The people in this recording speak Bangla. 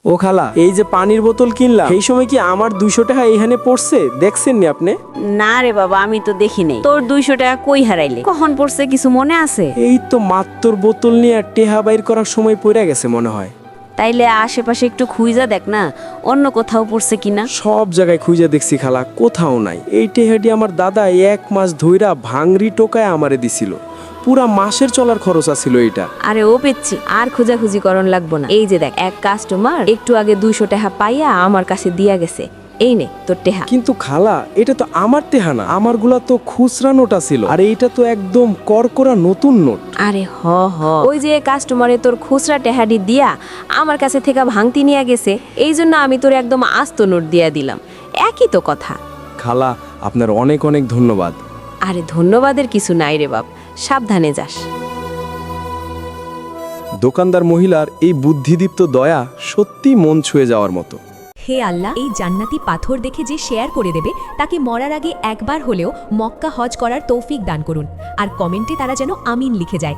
ও খালা, এই যে পানির বোতল কিনলাম এই সময় কি আমার 200 টাকা এইখানে পড়ছে? দেখছেন নি আপনি? না রে বাবা, আমি তো দেখি নাই। তোর 200 টাকা কই হারাইলে? কখন পড়ছে কিছু মনে আছে? এই তো মাত্র বোতল নিয়ে টেহা বাইর করার সময় পড়ে গেছে মনে হয়। তাইলে আশেপাশে একটু খুঁজা দেখ না, অন্য কোথাও পড়ছে কিনা। সব জায়গায় খুঁজে দেখছি খালা, কোথাও নাই। এই টেহাটি আমার দাদা 1 মাস ধইরা ভাঙরি টোকায় আমারে দিছিল। পুরা মাসের চলার খরচ আছিল এইটা। আরে ও পেচ্ছি, আর খোঁজাখুঁজি করন লাগবো না। এই যে দেখ, এক কাস্টমার একটু আগে 200 টাকা পাইয়া আমার কাছে দিয়া গেছে। এই নে তোর টেহা। কিন্তু খালা, এটা তো আমার টেহা না, আমারগুলা তো খুচরা নোট ছিল, আর এইটা তো একদম করকরা নতুন নোট। আরে হ হ, ওই যে কাস্টমারে তোর খুচরা টেহাডি দিয়া আমার কাছে থেকে ভাঙতি নিয়ে গেছে, এই জন্য আমি তোর একদম আস্ত নোট দিয়া দিলাম। একই তো কথা। খালা, আপনার অনেক অনেক ধন্যবাদ। আরে ধন্যবাদের কিছু নাই রে বাপ, সাবধানে যাস। দোকানদার মহিলার এই বুদ্ধিদীপ্ত দয়া সত্যি মন ছুঁয়ে যাওয়ার মতো। হে আল্লাহ, এই জান্নাতি পাথর দেখে যে শেয়ার করে দেবে তাকে মরার আগে একবার হলেও মক্কা হজ করার তৌফিক দান করুন। আর কমেন্টে তারা যেন আমিন লিখে যায়।